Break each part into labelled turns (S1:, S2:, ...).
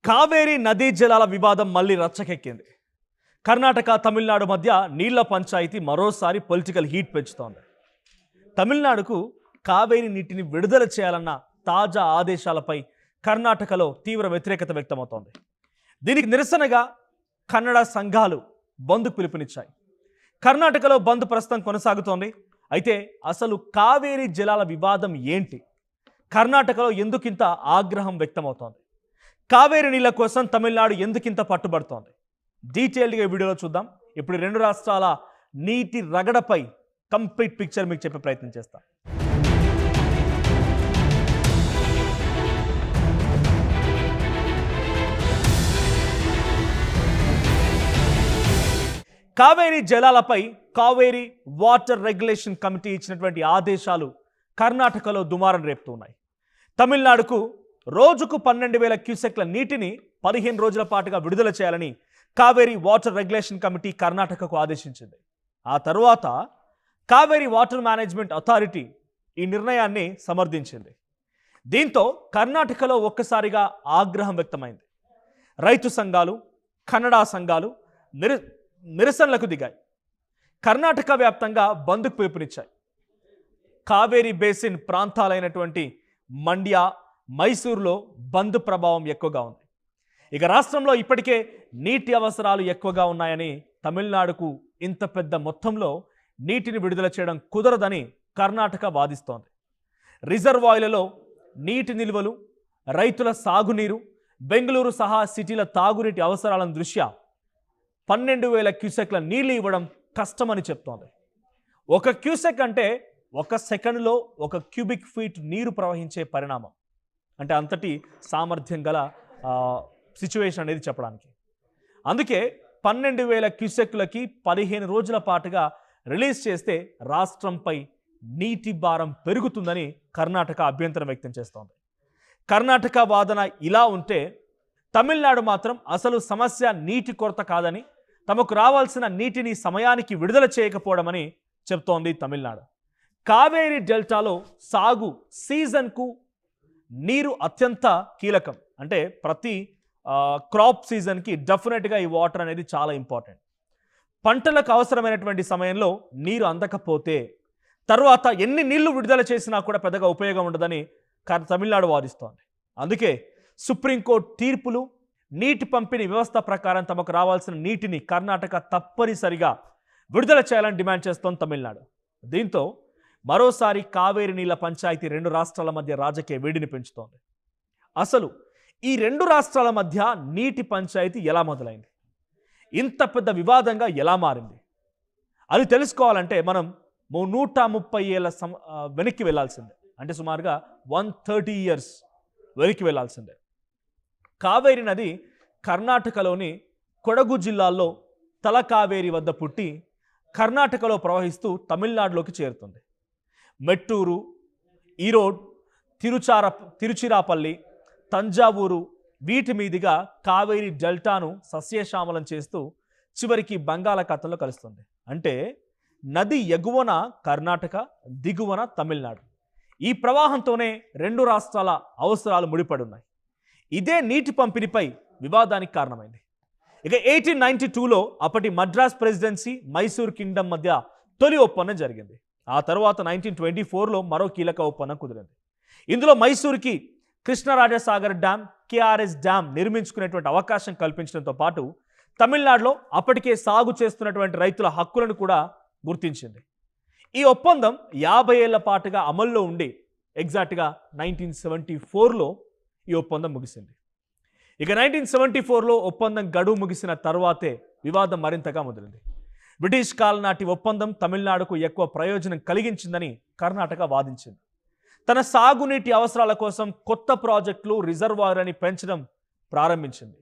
S1: కావేరీ నదీ జలాల వివాదం మళ్ళీ రచ్చకెక్కింది. కర్ణాటక తమిళనాడు మధ్య నీళ్ల పంచాయతీ మరోసారి పొలిటికల్ హీట్ పెంచుతోంది. తమిళనాడుకు కావేరీ నీటిని విడుదల చేయాలన్న తాజా ఆదేశాలపై కర్ణాటకలో తీవ్ర వ్యతిరేకత వ్యక్తమవుతోంది. దీనికి నిరసనగా కన్నడ సంఘాలు బంద్కు పిలుపునిచ్చాయి. కర్ణాటకలో బంద్ ప్రస్తుతం కొనసాగుతోంది. అయితే అసలు కావేరీ జలాల వివాదం ఏంటి? కర్ణాటకలో ఎందుకింత ఆగ్రహం వ్యక్తమవుతోంది? కావేరీ నీళ్ల కోసం తమిళనాడు ఎందుకింత పట్టుబడుతోంది? డీటెయిల్డ్గా ఈ వీడియోలో చూద్దాం. ఇప్పుడు రెండు రాష్ట్రాల నీటి రగడపై కంప్లీట్ పిక్చర్ మీకు చెప్పే ప్రయత్నం చేస్తాం. కావేరీ జలాలపై కావేరీ వాటర్ రెగ్యులేషన్ కమిటీ ఇచ్చినటువంటి ఆదేశాలు కర్ణాటకలో దుమారం రేపుతున్నాయి. తమిళనాడుకు రోజుకు 12,000 క్యూసెక్ల నీటిని 15 రోజుల పాటుగా విడుదల చేయాలని కావేరీ వాటర్ రెగ్యులేషన్ కమిటీ కర్ణాటకకు ఆదేశించింది. ఆ తరువాత కావేరీ వాటర్ మేనేజ్మెంట్ అథారిటీ ఈ నిర్ణయాన్ని సమర్థించింది. దీంతో కర్ణాటకలో ఒక్కసారిగా ఆగ్రహం వ్యక్తమైంది. రైతు సంఘాలు, కన్నడ సంఘాలు నిరసనలకు దిగాయి. కర్ణాటక వ్యాప్తంగా బంద్కు పిలుపునిచ్చాయి. కావేరీ బేసిన్ ప్రాంతాలైనటువంటి మండ్య, మైసూరులో బంద్ ప్రభావం ఎక్కువగా ఉంది. ఇక రాష్ట్రంలో ఇప్పటికే నీటి అవసరాలు ఎక్కువగా ఉన్నాయని, తమిళనాడుకు ఇంత పెద్ద మొత్తంలో నీటిని విడుదల చేయడం కుదరదని కర్ణాటక వాదిస్తోంది. రిజర్వాయర్లలో నీటి నిల్వలు, రైతుల సాగునీరు, బెంగళూరు సహా సిటీల తాగునీటి అవసరాలను దృష్ట్యా 12,000 క్యూసెక్ల నీళ్లు ఇవ్వడం కష్టమని చెప్తోంది. ఒక క్యూసెక్ అంటే 1 సెకండ్లో 1 క్యూబిక్ ఫీట్ నీరు ప్రవహించే పరిణామం. అంటే అంతటి సామర్థ్యం గల సిచ్యువేషన్ అనేది చెప్పడానికి. అందుకే 12,000 క్యూసెక్లకి 15 రోజుల పాటుగా రిలీజ్ చేస్తే రాష్ట్రంపై నీటి భారం పెరుగుతుందని కర్ణాటక అభ్యంతరం వ్యక్తం చేస్తోంది. కర్ణాటక వాదన ఇలా ఉంటే, తమిళనాడు మాత్రం అసలు సమస్య నీటి కొరత కాదని, తమకు రావాల్సిన నీటిని సమయానికి విడుదల చేయకపోవడమని చెప్తోంది తమిళనాడు. కావేరీ డెల్టాలో సాగు సీజన్కు నీరు అత్యంత కీలకం. అంటే ప్రతి క్రాప్ సీజన్కి డెఫినెట్గా ఈ వాటర్ అనేది చాలా ఇంపార్టెంట్. పంటలకు అవసరమైనటువంటి సమయంలో నీరు అందకపోతే తర్వాత ఎన్ని నీళ్లు విడుదల చేసినా కూడా పెద్దగా ఉపయోగం ఉండదని తమిళనాడు వాదిస్తోంది. అందుకే సుప్రీంకోర్టు తీర్పులు, నీటి పంపిణీ వ్యవస్థ ప్రకారం తమకు రావాల్సిన నీటిని కర్ణాటక తప్పనిసరిగా విడుదల చేయాలని డిమాండ్ చేస్తోంది తమిళనాడు. దీంతో మరోసారి కావేరీ నీళ్ల పంచాయతీ రెండు రాష్ట్రాల మధ్య రాజకీయ వేడిని పెంచుతోంది. అసలు ఈ రెండు రాష్ట్రాల మధ్య నీటి పంచాయతీ ఎలా మొదలైంది? ఇంత పెద్ద వివాదంగా ఎలా మారింది? అది తెలుసుకోవాలంటే మనం 130 ఏళ్ళ వెనక్కి వెళ్లాల్సిందే. అంటే సుమారుగా 130 ఇయర్స్ వెనక్కి వెళ్లాల్సిందే. కావేరీ నది కర్ణాటకలోని కొడగు జిల్లాలో తలకావేరి వద్ద పుట్టి కర్ణాటకలో ప్రవహిస్తూ తమిళనాడులోకి చేరుతుంది. మెట్టూరు, ఈరోడ్, తిరుచిరాపల్లి, తంజావూరు వీటి మీదుగా కావేరీ డెల్టాను సస్యశ్యామలం చేస్తూ చివరికి బంగాళాఖాతంలో కలుస్తుంది. అంటే నది ఎగువన కర్ణాటక, దిగువన తమిళనాడు. ఈ ప్రవాహంతోనే రెండు రాష్ట్రాల అవసరాలు ముడిపడి ఉన్నాయి. ఇదే నీటి పంపిణీపై వివాదానికి కారణమైంది. ఇక 1892లో అప్పటి మద్రాస్ ప్రెసిడెన్సీ, మైసూర్ కింగ్డమ్ మధ్య తొలి ఒప్పందం జరిగింది. ఆ తర్వాత 1924లో మరో కీలక ఒప్పందం కుదిరింది. ఇందులో మైసూరుకి కృష్ణరాజసాగర్ డ్యామ్, కేఆర్ఎస్ డ్యామ్ నిర్మించుకునేటువంటి అవకాశం కల్పించడంతో పాటు తమిళనాడులో అప్పటికే సాగు చేస్తున్నటువంటి రైతుల హక్కులను కూడా గుర్తించింది. ఈ ఒప్పందం 50 ఏళ్ల పాటుగా అమల్లో ఉండి ఎగ్జాక్ట్గా 1974లో ఈ ఒప్పందం ముగిసింది. ఇక 1974లో ఒప్పందం గడువు ముగిసిన తర్వాతే వివాదం మరింతగా మొదలైంది. బ్రిటిష్ కాలం నాటి ఒప్పందం తమిళనాడుకు ఎక్కువ ప్రయోజనం కలిగించిందని కర్ణాటక వాదించింది. తన సాగునీటి అవసరాల కోసం కొత్త ప్రాజెక్టులు, రిజర్వాయర్ని పెంచడం ప్రారంభించింది.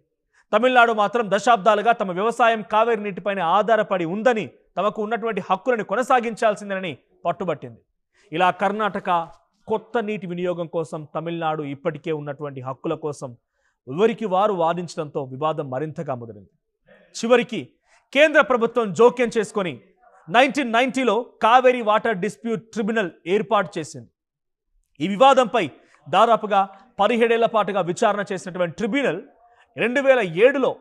S1: తమిళనాడు మాత్రం దశాబ్దాలుగా తమ వ్యవసాయం కావేరీ నీటిపైన ఆధారపడి ఉందని, తమకు ఉన్నటువంటి హక్కులను కొనసాగించాల్సిందని పట్టుబట్టింది. ఇలా కర్ణాటక కొత్త నీటి వినియోగం కోసం, తమిళనాడు ఇప్పటికే ఉన్నటువంటి హక్కుల కోసం ఎవరికి వారు వాదించడంతో వివాదం మరింతగా మొదలైంది. చివరికి కేంద్ర ప్రభుత్వం జోక్యం చేసుకొని 1990లో కావేరీ వాటర్ డిస్ప్యూట్ ట్రిబ్యునల్ ఏర్పాటు చేసింది. ఈ వివాదంపై దాదాపుగా 17 ఏళ్ల పాటుగా విచారణ చేసినటువంటి ట్రిబ్యునల్ 2007లో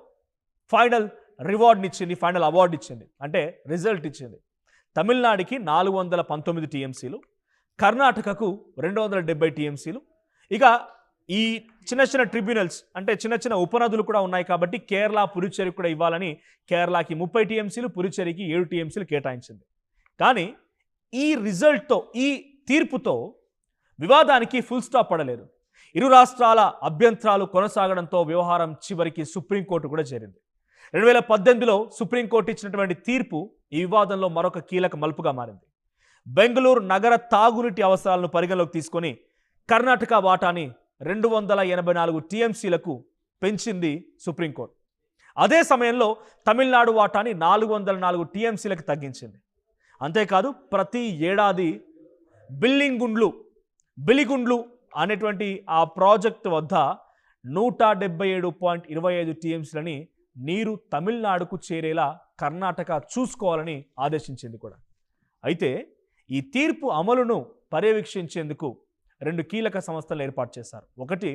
S1: ఫైనల్ రివార్డ్నిచ్చింది, ఫైనల్ అవార్డు ఇచ్చింది, అంటే రిజల్ట్ ఇచ్చింది. తమిళనాడుకి 419 టీఎంసీలు, కర్ణాటకకు 270 టీఎంసీలు. ఇక ఈ చిన్న చిన్న ట్రిబ్యునల్స్ అంటే చిన్న చిన్న ఉపనదులు కూడా ఉన్నాయి కాబట్టి కేరళ, పుదుచ్చేరికి కూడా ఇవ్వాలని కేరళకి 30 టీఎంసీలు, పుదుచ్చేరికి 7 టీఎంసీలు కేటాయించింది. కానీ ఈ రిజల్ట్తో, ఈ తీర్పుతో వివాదానికి ఫుల్ స్టాప్ పడలేదు. ఇరు రాష్ట్రాల అభ్యంతరాలు కొనసాగడంతో వ్యవహారం చివరికి సుప్రీంకోర్టు కూడా చేరింది. 2018లో సుప్రీంకోర్టు ఇచ్చినటువంటి తీర్పు ఈ వివాదంలో మరొక కీలక మలుపుగా మారింది. బెంగళూరు నగర తాగునీటి అవసరాలను పరిగణలోకి తీసుకొని కర్ణాటక వాటాని 284 టీఎంసీలకు పెంచింది సుప్రీంకోర్టు. అదే సమయంలో తమిళనాడు వాటాని 404 టీఎంసీలకు తగ్గించింది. అంతేకాదు ప్రతి ఏడాది బిలిగుండ్లు అనేటువంటి ఆ ప్రాజెక్టు వద్ద 177.25 టీఎంసీలని నీరు తమిళనాడుకు చేరేలా కర్ణాటక చూసుకోవాలని ఆదేశించింది కూడా. అయితే ఈ తీర్పు అమలును పర్యవేక్షించేందుకు 2 కీలక సంస్థలు ఏర్పాటు చేశారు. ఒకటి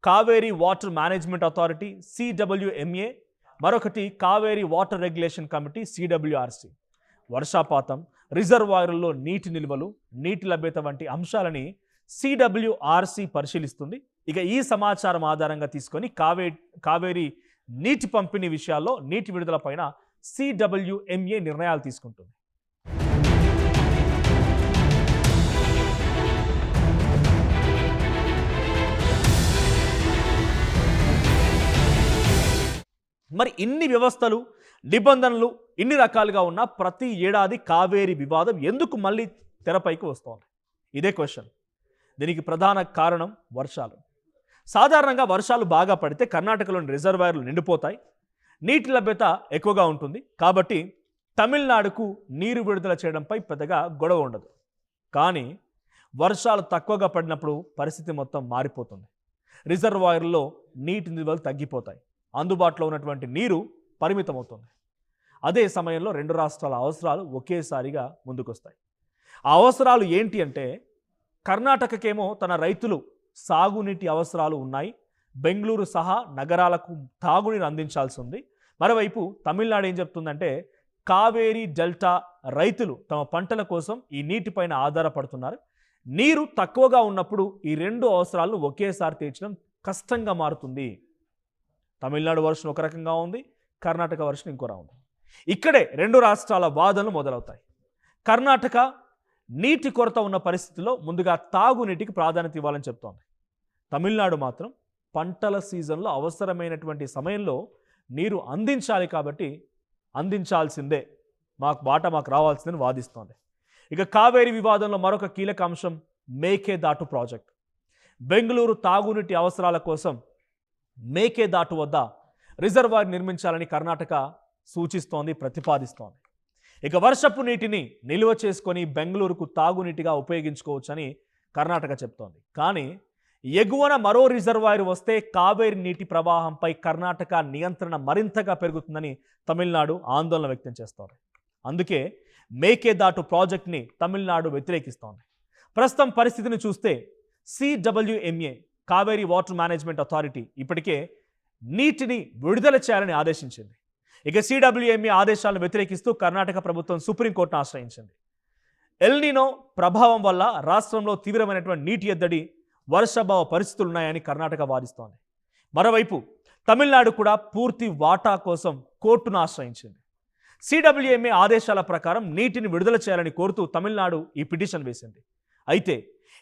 S1: Kaveri water management authority CWMA, మరొకటి Kaveri water regulation committee CWRC. వర్షాపాతం, రిజర్వాయర్లలో నీటి నిల్వలు, నీటి లభ్యత వంటి అంశాలని CWRC పరిశీలిస్తుంది. ఇక ఈ సమాచారం ఆధారంగా తీసుకొని కావేరీ నీటి పంపిణీ విషయాల్లో నీటి విడుదల పైన CWMA నిర్ణయాలు తీసుకుంటుంది. మరి ఇన్ని వ్యవస్థలు, నిబంధనలు ఇన్ని రకాలుగా ఉన్న ప్రతి ఏడాది కావేరీ వివాదం ఎందుకు మళ్ళీ తెరపైకి వస్తోంది? ఇదే క్వశ్చన్. దీనికి ప్రధాన కారణం వర్షాలు. సాధారణంగా వర్షాలు బాగా పడితే కర్ణాటకలోని రిజర్వాయర్లు నిండిపోతాయి, నీటి లభ్యత ఎక్కువగా ఉంటుంది. కాబట్టి తమిళనాడుకు నీరు విడుదల చేయడంపై పెద్దగా గొడవ ఉండదు. కానీ వర్షాలు తక్కువగా పడినప్పుడు పరిస్థితి మొత్తం మారిపోతుంది. రిజర్వాయర్లో నీటి నిల్వలు తగ్గిపోతాయి, అందుబాటులో ఉన్నటువంటి నీరు పరిమితమవుతుంది. అదే సమయంలో 2 రాష్ట్రాల అవసరాలు ఒకేసారిగా ముందుకొస్తాయి. ఆ అవసరాలు ఏంటి అంటే, కర్ణాటకకేమో తన రైతులు సాగునీటి అవసరాలు ఉన్నాయి, బెంగళూరు సహా నగరాలకు తాగునీరు అందించాల్సి ఉంది. మరోవైపు తమిళనాడు ఏం చెప్తుందంటే, కావేరీ డెల్టా రైతులు తమ పంటల కోసం ఈ నీటిపైన ఆధారపడుతున్నారు. నీరు తక్కువగా ఉన్నప్పుడు ఈ 2 అవసరాలను ఒకేసారి తీర్చడం కష్టంగా మారుతుంది. తమిళనాడు వర్షన్ ఒక రకంగా ఉంది, కర్ణాటక వర్షన్ ఇంకోలా ఉంది. ఇక్కడే 2 రాష్ట్రాల వాదనలు మొదలవుతాయి. కర్ణాటక నీటి కొరత ఉన్న పరిస్థితుల్లో ముందుగా తాగునీటికి ప్రాధాన్యత ఇవ్వాలని చెప్తోంది. తమిళనాడు మాత్రం పంటల సీజన్లో అవసరమైనటువంటి సమయంలో నీరు అందించాలి కాబట్టి అందించాల్సిందే, మాకు రావాల్సిందని వాదిస్తోంది. ఇక కావేరీ వివాదంలో మరొక కీలక అంశం మేకేదాటు ప్రాజెక్ట్. బెంగళూరు తాగునీటి అవసరాల కోసం మేకేదాటు వద్ద రిజర్వాయర్ నిర్మించాలని కర్ణాటక సూచిస్తోంది, ప్రతిపాదిస్తోంది. ఇక వర్షపు నీటిని నిల్వ చేసుకొని బెంగళూరుకు తాగునీటిగా ఉపయోగించుకోవచ్చని కర్ణాటక చెప్తోంది. కానీ ఎగువన మరో రిజర్వాయర్ వస్తే కావేరీ నీటి ప్రవాహంపై కర్ణాటక నియంత్రణ మరింతగా పెరుగుతుందని తమిళనాడు ఆందోళన వ్యక్తం చేస్తోంది. అందుకే మేకేదాటు ప్రాజెక్ట్ని తమిళనాడు వ్యతిరేకిస్తోంది. ప్రస్తుతం పరిస్థితిని చూస్తే CWMA Kaveri water management authority ఇప్పటికే నీటిని విడుదల చేయాలని ఆదేశించింది. ఇక CWMA ఆదేశాలను వ్యతిరేకిస్తూ కర్ణాటక ప్రభుత్వం సుప్రీంకోర్టును ఆశ్రయించింది. ఎల్నినో ప్రభావం వల్ల రాష్ట్రంలో తీవ్రమైనటువంటి నీటి ఎద్దడి, వర్షాభావ పరిస్థితులు ఉన్నాయని కర్ణాటక వాదిస్తోంది. మరోవైపు తమిళనాడు కూడా పూర్తి వాటా కోసం కోర్టును ఆశ్రయించింది. CWMA ఆదేశాల ప్రకారం నీటిని విడుదల చేయాలని కోరుతూ తమిళనాడు ఈ పిటిషన్ వేసింది. అయితే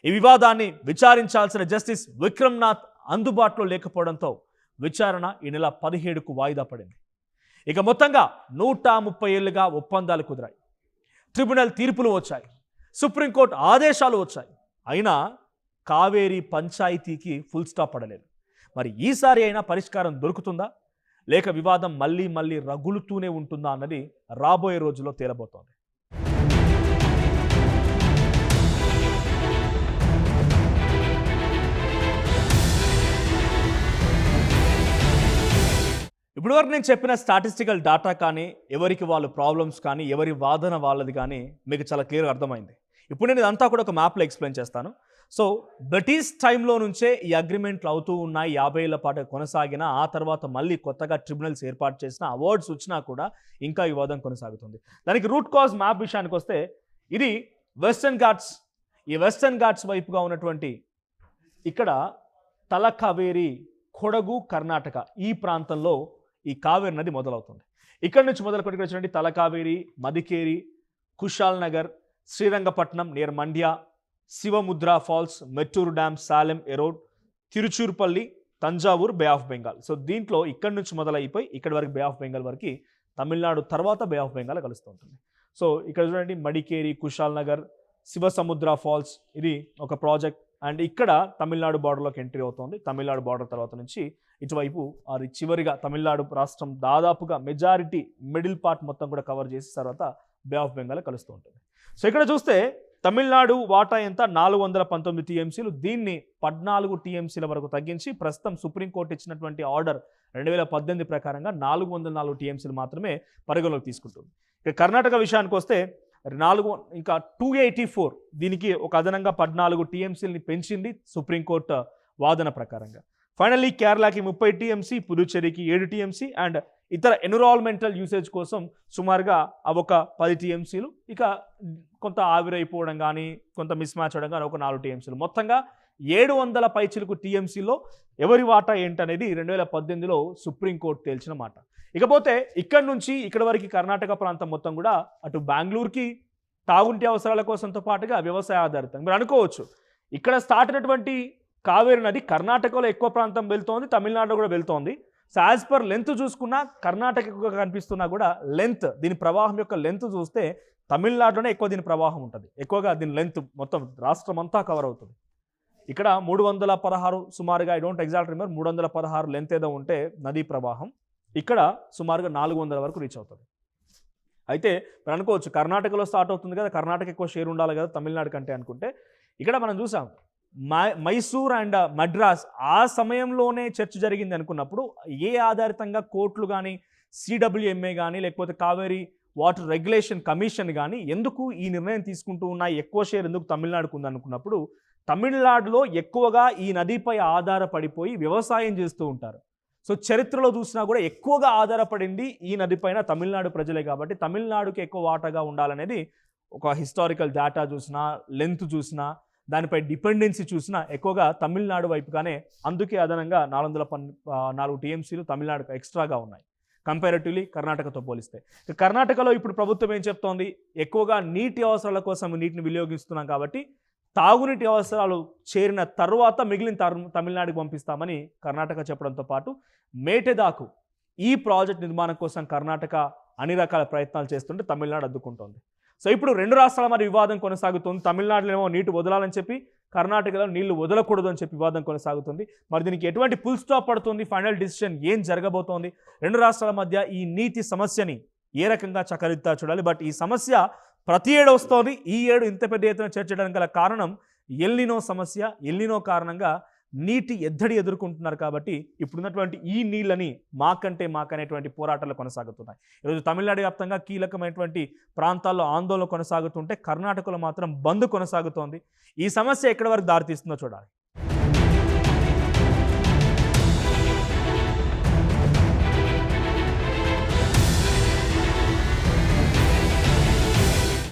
S1: ఈ వివాదాన్ని విచారించాల్సిన జస్టిస్ విక్రమ్నాథ్ అందుబాటులో లేకపోవడంతో విచారణ ఈ నెల 17కు వాయిదా పడింది. ఇక మొత్తంగా 130 ఏళ్లుగా ఒప్పందాలు కుదిరాయి, ట్రిబ్యునల్ తీర్పులు వచ్చాయి, సుప్రీంకోర్టు ఆదేశాలు వచ్చాయి. అయినా కావేరీ పంచాయతీకి ఫుల్ స్టాప్ పడలేదు. మరి ఈసారి అయినా పరిష్కారం దొరుకుతుందా, లేక వివాదం మళ్ళీ రగులుతూనే ఉంటుందా అన్నది రాబోయే రోజుల్లో తేలబోతోంది. ఇప్పటివరకు నేను చెప్పిన స్టాటిస్టికల్ డేటా కానీ, ఎవరికి వాళ్ళ ప్రాబ్లమ్స్ కానీ, ఎవరి వాదన వాళ్ళది కానీ మీకు చాలా క్లియర్గా అర్థమైంది. ఇప్పుడు నేను ఇదంతా కూడా ఒక మ్యాప్లో ఎక్స్ప్లెయిన్ చేస్తాను. సో బ్రిటిష్ టైంలో నుంచే ఈ అగ్రిమెంట్లు అవుతూ ఉన్నాయి, 50 ఏళ్ల పాటు కొనసాగిన, ఆ తర్వాత మళ్ళీ కొత్తగా ట్రిబ్యునల్స్ ఏర్పాటు చేసిన, అవార్డ్స్ వచ్చినా కూడా ఇంకా ఈ వాదం కొనసాగుతుంది. దానికి రూట్ కాజ్ మ్యాప్ విషయానికి వస్తే ఇది వెస్టర్న్ ఘాట్స్. ఈ వెస్టర్న్ ఘాట్స్ వైపుగా ఉన్నటువంటి ఇక్కడ తలకావేరి, కొడగు, కర్ణాటక ఈ ప్రాంతంలో ఈ కావేరి నది మొదలవుతుంది. ఇక్కడ నుంచి మొదలుకొని ఇక్కడ చూడండి Talakaveri, Madikeri, Kushalnagar, Srirangapatna near Mandya, Shivamudra falls, Mettur dam, Salem, Erode, Tiruchirappalli, Thanjavur, bay of Bengal. So దీంట్లో ఇక్కడ నుంచి మొదలైపోయి ఇక్కడి వరకు బే ఆఫ్ బెంగాల్ వరకు తమిళనాడు తర్వాత బే ఆఫ్ బెంగాల్ కలుస్తూ ఉంటుంది. సో ఇక్కడ చూడండి మడికేరి, కుషాల్ నగర్, శివసముద్ర ఫాల్స్ ఇది ఒక ప్రాజెక్ట్. అండ్ ఇక్కడ తమిళనాడు బార్డర్లోకి ఎంట్రీ అవుతుంది. తమిళనాడు బార్డర్ తర్వాత నుంచి ఇటువైపు అది చివరిగా తమిళనాడు రాష్ట్రం దాదాపుగా మెజారిటీ మిడిల్ పార్ట్ మొత్తం కూడా కవర్ చేసి తర్వాత బే ఆఫ్ బెంగాల్ కలుస్తూ ఉంటుంది. సో ఇక్కడ చూస్తే తమిళనాడు వాటా ఎంత 419 టీఎంసీలు. దీన్ని 14 టీఎంసీల వరకు తగ్గించి ప్రస్తుతం సుప్రీంకోర్టు ఇచ్చినటువంటి ఆర్డర్ 2018 ప్రకారంగా 404 టీఎంసీలు మాత్రమే పరిగణలోకి తీసుకుంటుంది. ఇక కర్ణాటక విషయానికి వస్తే 284 దీనికి ఒక అదనంగా 14 టీఎంసీలని పెంచింది సుప్రీంకోర్టు వాదన ప్రకారంగా. ఫైనల్లీ కేరళకి 30 టీఎంసీ, పుదుచ్చేరికి 7 టీఎంసీ అండ్ ఇతర ఎన్విరాన్మెంటల్ యూసేజ్ కోసం సుమారుగా ఒక 10 టీఎంసీలు, ఇక కొంత ఆవిరైపోవడం కానీ కొంత మిస్ మ్యాచ్ అవడం కానీ ఒక 4 టీఎంసీలు, మొత్తంగా 700 పైచిలకు టీఎంసీలో ఎవరి వాటా ఏంటనేది 2018లో సుప్రీంకోర్టు తేల్చిన మాట. ఇకపోతే ఇక్కడ నుంచి ఇక్కడ వరకు కర్ణాటక ప్రాంతం మొత్తం కూడా అటు బెంగళూరుకి తాగుంటి అవసరాల కోసంతో పాటుగా వ్యవసాయ ఆధారితంగా మీరు అనుకోవచ్చు. ఇక్కడ స్టార్ట్ అయినటువంటి కావేరి నది కర్ణాటకలో ఎక్కువ ప్రాంతం వెళ్తోంది, తమిళనాడులో కూడా వెళ్తోంది. సో యాజ్ పర్ లెంత్ చూసుకున్నా కర్ణాటక ఎక్కువగా కనిపిస్తున్నా కూడా లెంత్ దీని ప్రవాహం యొక్క లెంత్ చూస్తే తమిళనాడులోనే ఎక్కువ దీని ప్రవాహం ఉంటుంది. ఎక్కువగా దీని లెంత్ మొత్తం రాష్ట్రం అంతా కవర్ అవుతుంది. ఇక్కడ 316 సుమారుగా, I don't exact remember, 316 length ఏదో ఉంటే నదీ ప్రవాహం ఇక్కడ సుమారుగా 400 వరకు రీచ్ అవుతుంది. అయితే మీరు అనుకోవచ్చు కర్ణాటకలో స్టార్ట్ అవుతుంది కదా, కర్ణాటక ఎక్కువ షేర్ ఉండాలి కదా తమిళనాడు కంటే అనుకుంటే, ఇక్కడ మనం చూసాం మైసూర్ అండ్ మద్రాస్ ఆ సమయంలోనే చర్చ జరిగింది అనుకున్నప్పుడు ఏ ఆధారితంగా కోర్టులు కానీ సిడబ్ల్యూఎంఏ కానీ లేకపోతే కావేరీ వాటర్ రెగ్యులేషన్ కమిషన్ కానీ ఎందుకు ఈ నిర్ణయం తీసుకుంటూ ఉన్నాయి, ఎక్కువ షేర్ ఎందుకు తమిళనాడుకు ఉంది అనుకున్నప్పుడు, తమిళనాడులో ఎక్కువగా ఈ నదిపై ఆధారపడిపోయి వ్యవసాయం చేస్తూ ఉంటారు. సో చరిత్రలో చూసినా కూడా ఎక్కువగా ఆధారపడింది ఈ నదిపైన తమిళనాడు ప్రజలే కాబట్టి తమిళనాడుకి ఎక్కువ వాటాగా ఉండాలనేది ఒక హిస్టారికల్ డేటా చూసినా, లెంత్ చూసినా, దానిపై డిపెండెన్సీ చూసినా ఎక్కువగా తమిళనాడు వైపుగానే, అందుకే అదనంగా 404 టీఎంసీలు తమిళనాడుకు ఎక్స్ట్రాగా ఉన్నాయి కంపారిటివ్లీ కర్ణాటకతో పోలిస్తే. కర్ణాటకలో ఇప్పుడు ప్రభుత్వం ఏం చెప్తోంది, ఎక్కువగా నీటి అవసరాల కోసం నీటిని వినియోగిస్తున్నాం కాబట్టి తాగునీటి అవసరాలు చేరిన తర్వాత మిగిలిన తమిళనాడుకి పంపిస్తామని కర్ణాటక చెప్పడంతో పాటు మేటెదాకు ఈ ప్రాజెక్ట్ నిర్మాణం కోసం కర్ణాటక అన్ని రకాల ప్రయత్నాలు చేస్తుంటే తమిళనాడు అడ్డుకుంటోంది. సో ఇప్పుడు 2 రాష్ట్రాల మరి వివాదం కొనసాగుతుంది. తమిళనాడులో ఏమో నీటి వదలాలని చెప్పి, కర్ణాటకలో నీళ్లు వదలకూడదు అని చెప్పి వివాదం కొనసాగుతుంది. మరి దీనికి ఎటువంటి ఫుల్ స్టాప్ పడుతుంది, ఫైనల్ డిసిషన్ ఏం జరగబోతోంది, 2 రాష్ట్రాల మధ్య ఈ నీటి సమస్యని ఏ రకంగా చక్కదిద్దా చూడాలి. బట్ ఈ సమస్య ప్రతి ఏడు వస్తోంది. ఈ ఏడు ఇంత పెద్ద ఎత్తున చర్చడానికి గల కారణం ఎల్నినో సమస్య. ఎల్నినో కారణంగా నీటి ఎద్దడి ఎదుర్కొంటున్నారు కాబట్టి ఇప్పుడున్నటువంటి ఈ నీళ్ళని మాకనేటువంటి పోరాటాలు కొనసాగుతున్నాయి. ఈరోజు తమిళనాడు వ్యాప్తంగా కీలకమైనటువంటి ప్రాంతాల్లో ఆందోళన కొనసాగుతుంటే కర్ణాటకలో మాత్రం బంద్ కొనసాగుతోంది. ఈ సమస్య ఎక్కడి వరకు దారితీస్తుందో చూడాలి.